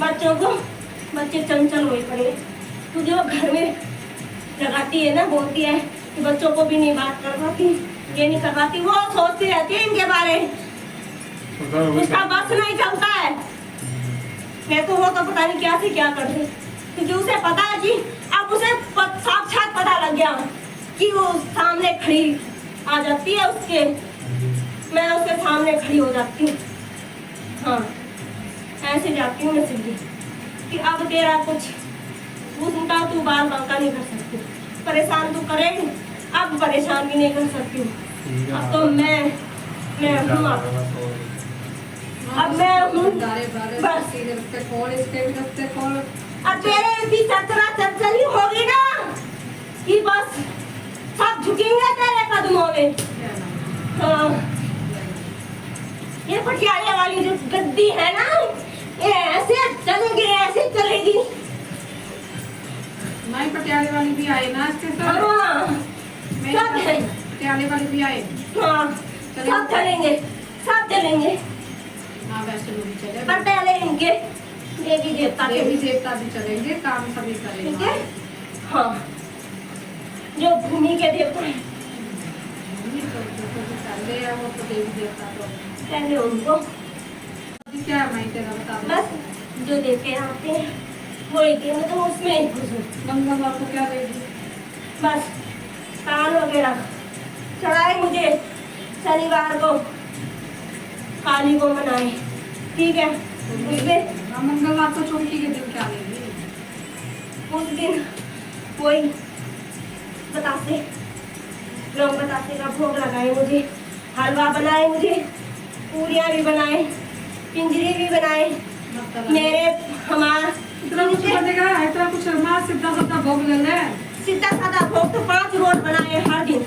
बच्चों को, बच्चे चंचल हुए पड़े। तू जो घर में लगाती है ना, बोलती है कि बच्चों को भी नहीं बात कर पाती, ये नहीं कर पाती, वो सोचती रहती है इनके बारे में, उसका बस नहीं चलता है। मैं तो वो तो पता नहीं क्या से क्या कर दे, क्योंकि उसे पता है कि अब उसे साक्षात पता लग गया कि वो सामने खड़ी आ जाती है उसके, मैं उसके सामने खड़ी हो जाती हूँ। हाँ, ऐसे जाती हूँ मैं सीधी कि अब तेरा कुछ उनका तू बाल बांका नहीं कर सकती, परेशान तू करे, अब परेशान भी नहीं कर सकती हूँ। अब तो मैं हूँ, अब मैं हूँ बस। अब तेरे ऐसी चर्चरी होगी ना कि बस सब झुकेंगे तेरे कदमों में। हाँ, ये पटियाले वाली जो गद्दी है ना, ये ऐसे चलेगी, ऐसे चलेगी। नहीं, पटियाले वाली भी आए ना इसके साथ। हाँ, सब है, पटियाले वाली भी आए। हाँ, सब चलेंगे, सब चलेंगे। हाँ, वैसे भी चले, पर पहले इनके देवी देवता भी चलेंगे, काम सभी करेंगे। ठीक है? हाँ, जो भूमि के देवता हैं, पहले है वो तो देवी देवता, तो पहले उनको क्या मैं तेरा बता दूं। बस जो देते आते हैं वही देंगे, तो उसमें ही खुश हूँ। मंगलवार को क्या देगी? बस कान वगैरह चढ़ाए मुझे, शनिवार को काली को मनाए, ठीक है? उसमें मंगलवार को चौकी के दिन क्या लेगी? उस दिन वही बतासे, लोग बतासे का भोग लगाए मुझे, हलवा बनाए मुझे, पूरियाँ भी बनाए, पिंजरी भी बनाए मेरे, हमारा इतना कुछ बनेगा, इतना कुछ माँ सीधा साधा भोग ले ले। सीधा साधा भोग तो 5 रोट बनाए हर दिन,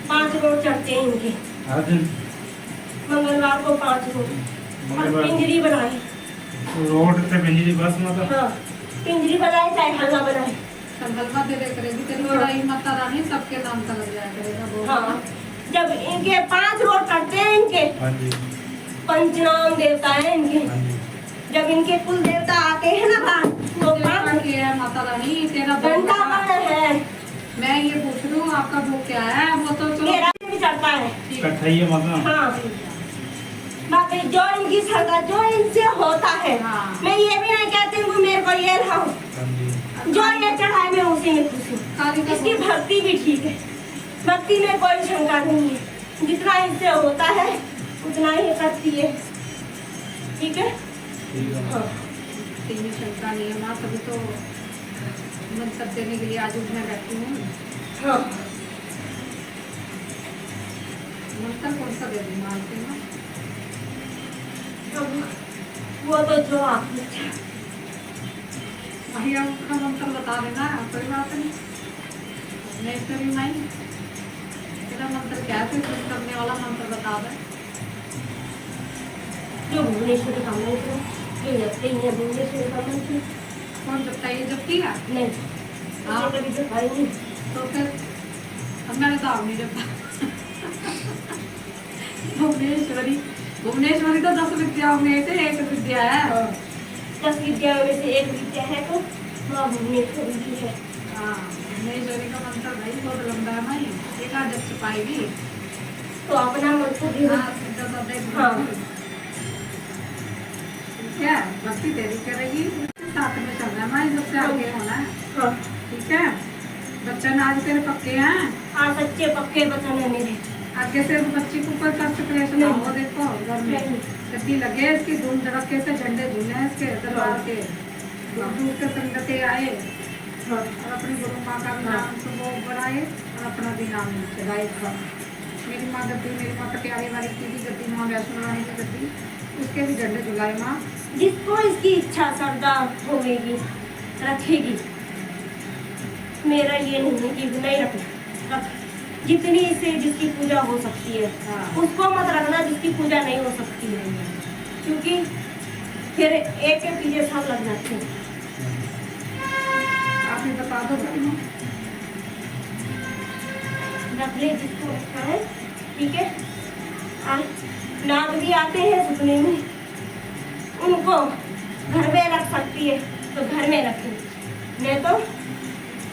5 रोट चढ़ते हैं इनके हर दिन। मंगलवार को 5 रोट और पिंजरी बनाई। रोड से पिंजरी बस मतलब। हाँ, पिंजरी बनाए चाहे हलवा बनाए। हलवा दे दे करेगी तेरी बड़ाई, माता रानी सबके नाम का लग जाया करेगा भोग। हाँ, जब इनके 5 रोट करते हैं इनके, हाँ जी, पंचनाम देवता है इनके, हाँ जी। जब इनके कुल देवता आते हैं ना बाहर, तो है माता रानी तेरा घंटा है। मैं ये पूछ रही हूँ आपका भोग क्या है? वो तो चलो मेरा भी चढ़ता है। कठाइए मतलब। हाँ, बाकी जो इनकी श्रद्धा जो इनसे होता है, हाँ। मैं ये भी नहीं कहती हूँ मेरे को ये लाओ, हाँ जी। जो ये चढ़ाए मैं उसी में खुश हूँ। काली का इसकी भक्ति भी ठीक है, भक्ति में कोई शंका नहीं है, जितना इससे होता है उतना ही करती है, ठीक है? ठीक है। हाँ, तीन शंका नहीं है माँ, तभी तो मंत्र देने के लिए आज उठने बैठी हूँ। हाँ, मंत्र कौन सा दे दूँ माँ से ना? अब वो तो जो आपने भैया उसका मंत्र बता देना, कोई बात नहीं। नहीं तो भी मैं तेरा मंत्र क्या है, कुछ करने वाला मंत्र बता दे। जो भुवनेश्वरी का मंत्र, जो जपते ही है भुवनेश्वरी का मंत्र। कौन जपता है? ये जपती है? नहीं, हाँ। कभी जपाई नहीं। तो फिर अब मैंने तो आप नहीं जपता। भुवनेश्वरी, भुवनेश्वरी तो 10 विद्याओं में से एक विद्या है। 10 विद्याओं में से एक विद्या है तो माँ भुवनेश्वरी की है। हाँ, भुवनेश्वरी का मंत्र भाई बहुत लंबा है भाई, एक आध जप पाएगी तो अपना मंत्र भी हाँ, सीधा साधा एक हाँ। ठीक है, भक्ति तेरी करेगी, साथ में चलना है भाई, सबसे आगे होना है। हाँ, ठीक है, बच्चन आज तेरे पक्के हैं। हाँ, सच्चे पक्के बचन है मेरे। आगे से बच्ची को कोई कष्ट क्लेश ना हो। देखो घर में गद्दी लगे इसकी, धूम धड़के से झंडे झूले इसके दरबार के, दूर के संगते आए हाँ, और अपनी गुरु माँ का भी नाम सुबह बढ़ाए और अपना भी नाम चढ़ाए। मेरी माँ गद्दी, मेरी माँ पटियाले वाली की भी गद्दी, माँ वैष्णो रानी की गद्दी, उसके भी झंडे झुलाए माँ। जिसको इसकी इच्छा श्रद्धा होगी रखेगी, मेरा ये नहीं है कि नहीं रखना, रख जितनी से जिसकी पूजा हो सकती है। हाँ। उसको मत रखना जिसकी पूजा नहीं हो सकती है, क्योंकि फिर एक के पीछे सब लग जाते हैं। आप ही बता दो भाई, रख ले जिसको रखना है, ठीक है? नाग भी आते हैं सपने में, उनको घर में रख सकती है तो घर में रखी, मैं तो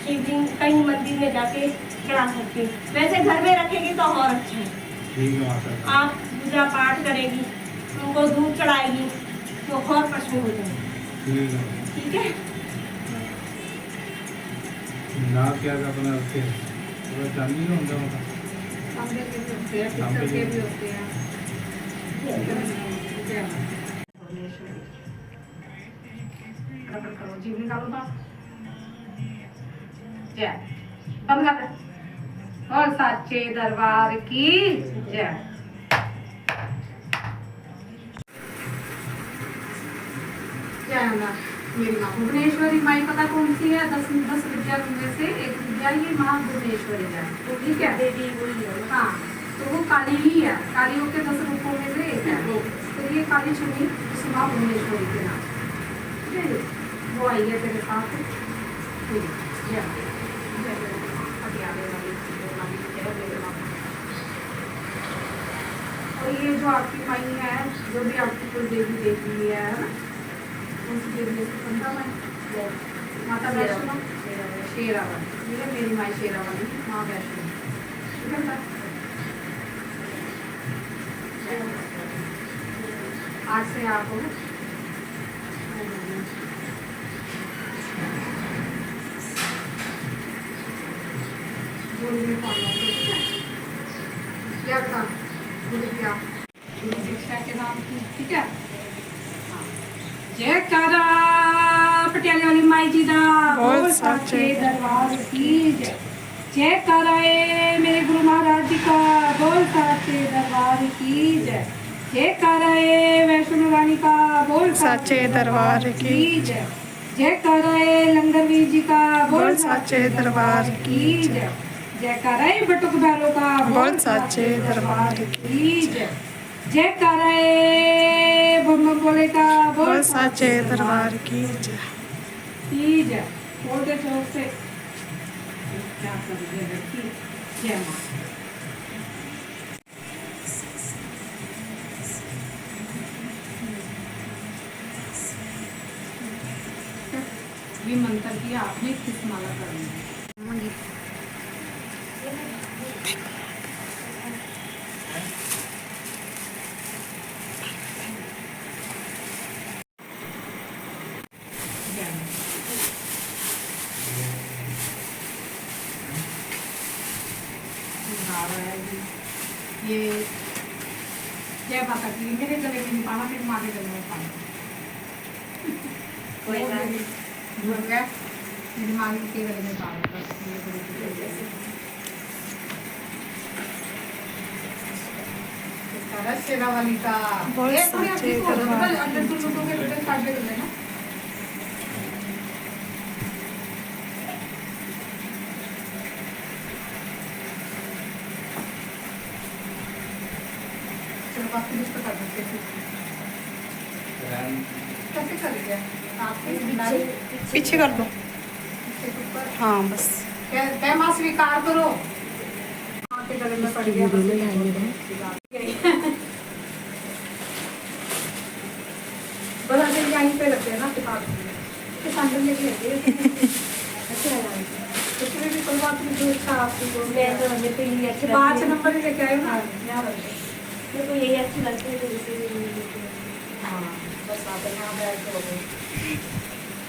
शिवलिंग कहीं मंदिर में जाके चढ़ा सकती हूँ। वैसे घर में रखेगी तो और अच्छा है। ठीक है माता। आप पूजा पाठ करेगी, उनको दूध चढ़ाएगी तो और प्रश्न हो जाएगी। ठीक है। ठीक है। ना क्या अपना रखे पूरा चांदी का होता होगा। तांबे के भी होते हैं, पित्तल के भी होते हैं। जय माता भुवनेश्वरी। प्रकट करो, जीव निकालो बाप। जय। बंद कर दे। और साचे दरबार की जय। जय मां। मेरी माँ भुवनेश्वरी माई पता कौन सी है? 10 विद्या में से एक विद्या ये माँ भुवनेश्वरी है। तो ठीक है, देवी वही है। हाँ, तो वो काली ही है, कालियों के 10 रूपों में से एक है वो। तो ये काली छुनी उस माँ भुवनेश्वरी के नाम, ठीक है, वो आई है तेरे साथ। ठीक है, जय पटियाले वाली और ये जो आपकी माई है, जो भी आपकी कुल देवी देवी है ना, उनकी देवी माता वैष्णो शेरावाली, ये मेरी माई शेरावाली माँ वैष्णो, ठीक है। आज से आप क्या था गुरु दीक्षा के नाम की, ठीक है। जयकारा पटियाले वाली माई जी दा बोल साचे दरबार की जय। जयकारा है मेरे गुरु महाराज जी का बोल साचे दरबार की जय। जयकारा है वैष्णो रानी का बोल साचे दरबार की जय। जयकारा है लंगरवीर जी का बोल साचे दरबार की जय। जयकारा है बटुक भैरव का बोल साचे दरबार की जय। जयकारा है बम बोले का बोल साचे दरबार की जय। बोल दे जोर से। क्या कर रही है लड़की? जय माँ। ये मंत्र की आपने किस माला करनी है? ये जय माता की। मेरे गले में नहीं पाना, फिर माँ के गले में पाना। कोई बात नहीं। भूल गया, मेरी माँ के गले में पाना बस। ये शेरावाली का अंदर तुम लोगों के बेटे काट दे ना। कैसे करेंगे? पीछे कर दो। हाँ बस। क्या माँ स्वीकार करो। माँ के गले में पड़ गया। बस ऐसे यहीं पे रखते हैं ना के सांडल लेके ऐसे आ जाएंगे। उसमें भी कोई बात नहीं, जो इच्छा आपकी मैं तो हमें तो यही अच्छी 5 लगती है। नंबर ही लेके आए ना, यहाँ रखते। मेरे को यही अच्छी लगती है तो इसीलिए यही लेती हूँ। हाँ बस आप यहाँ बैठ के हो गए,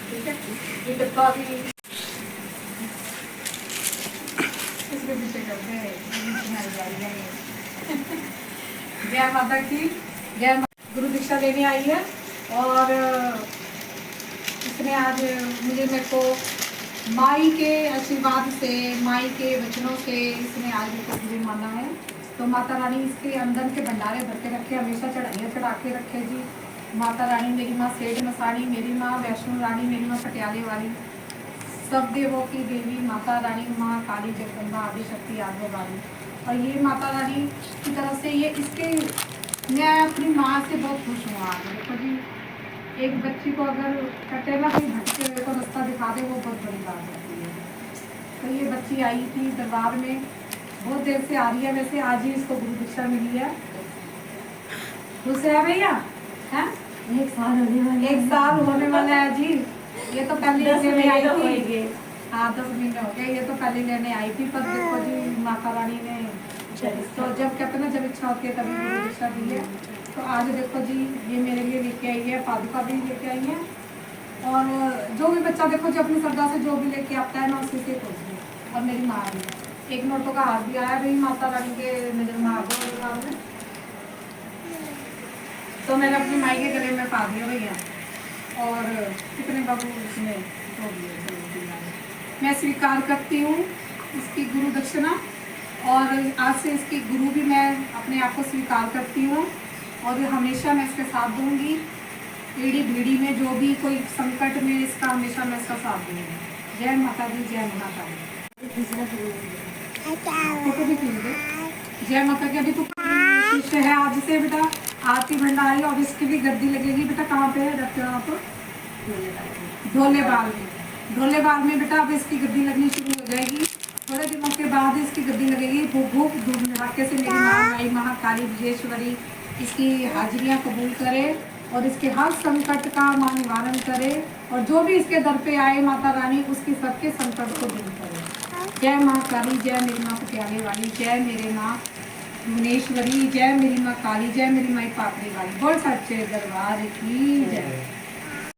ठीक है। ये डब्बा भी इसके पीछे करते हैं। जय माता की जय। गुरु दीक्षा लेने आई है और इसने आज मेरे को माई के आशीर्वाद से, माई के वचनों से इसने आज मेरे को मुझे माना है। तो माता रानी इसके अंदर के भंडारे भर के रखे, हमेशा चढ़ाइयाँ चढ़ा के रखे जी। माता रानी मेरी माँ सेठ मसाणी, मेरी माँ वैष्णो रानी, मेरी माँ पटियाले वाली, सब देवों की देवी माता रानी, माँ काली, जगदम्बा, आदि शक्ति, आद्यवाली। और ये माता रानी की तरफ से ये इसके, मैं अपनी माँ से बहुत खुश हूँ आज। देखो जी, एक बच्ची को अगर कटे ना कोई भटके हुए को रास्ता दिखा दे, वो बहुत बड़ी बात होती है। तो ये बच्ची आई थी दरबार में, बहुत देर से आ रही है। वैसे आज ही इसको गुरु दीक्षा मिली है। खुश है भैया? हैं? एक साल होने वाला है। 1 साल होने वाला है जी। ये तो पहले 10 लेने महीने आई तो हो ही थी। गए। हाँ 10 महीने हो गए। ये तो पहले लेने आई थी, पर देखो जी माता रानी ने तो जब कहते हैं ना जब इच्छा होती है तभी गुरु दीक्षा दी है। तो आज देखो जी ये मेरे लिए लेके आई है, पादुका भी लेके आई है। और जो भी बच्चा देखो जो अपनी श्रद्धा से जो भी लेके आता है ना उसी से खुश है। और मेरी माँ भी 1 नोटों का हाथ भी आया भाई माता रानी के नजर में आ गया में। तो मैंने अपनी माई के गले में पा दिया भैया। और कितने बाबू उसमें हो दिए। मैं स्वीकार करती हूँ इसकी गुरु दक्षिणा, और आज से इसकी गुरु भी मैं अपने आप को स्वीकार करती हूँ। और हमेशा मैं इसके साथ दूंगी, पीढ़ी भीड़ी में जो भी कोई संकट में इसका हमेशा मैं इसका साथ दूंगी। जय माता दी, जय महाकाली। फोटो भी खींच दो। जय माता की। अभी तो शिष्य है आज से बेटा, आरती भंडारी, और इसकी भी गद्दी लगेगी बेटा। कहाँ पे रखते हो आप? ढोलेबाल में। ढोलेबाल में बेटा अब इसकी गद्दी लगनी शुरू हो जाएगी। थोड़े दिनों के बाद इसकी गद्दी लगेगी। भूख धूप धड़ाके से मेरी माँ माई महाकाली विजेश्वरी इसकी हाजिरियाँ कबूल करे और इसके हर संकट का माँ निवारण करे। और जो भी इसके दर पे आए माता रानी उसकी सबके संकट को दूर करे। जय माँ काली, जय मेरी माँ पटियाले वाली, जय मेरे माँ भुवनेश्वरी, जय मेरी माँ काली, जय मेरी माँ पापड़ी वाली। बोल सच्चे दरबार की जय।